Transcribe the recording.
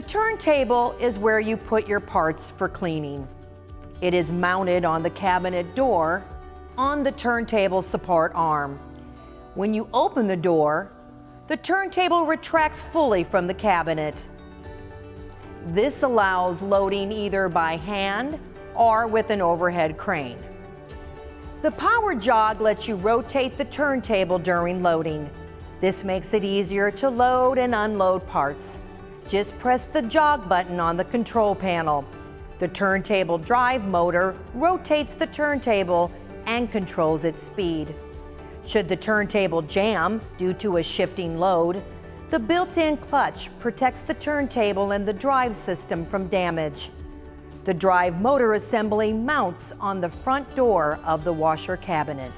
The turntable is where you put your parts for cleaning. It is mounted on the cabinet door on the turntable support arm. When you open the door, the turntable retracts fully from the cabinet. This allows loading either by hand or with an overhead crane. The power jog lets you rotate the turntable during loading. This makes it easier to load and unload parts. Just press the jog button on the control panel. The turntable drive motor rotates the turntable and controls its speed. Should the turntable jam due to a shifting load, the built-in clutch protects the turntable and the drive system from damage. The drive motor assembly mounts on the front door of the washer cabinet.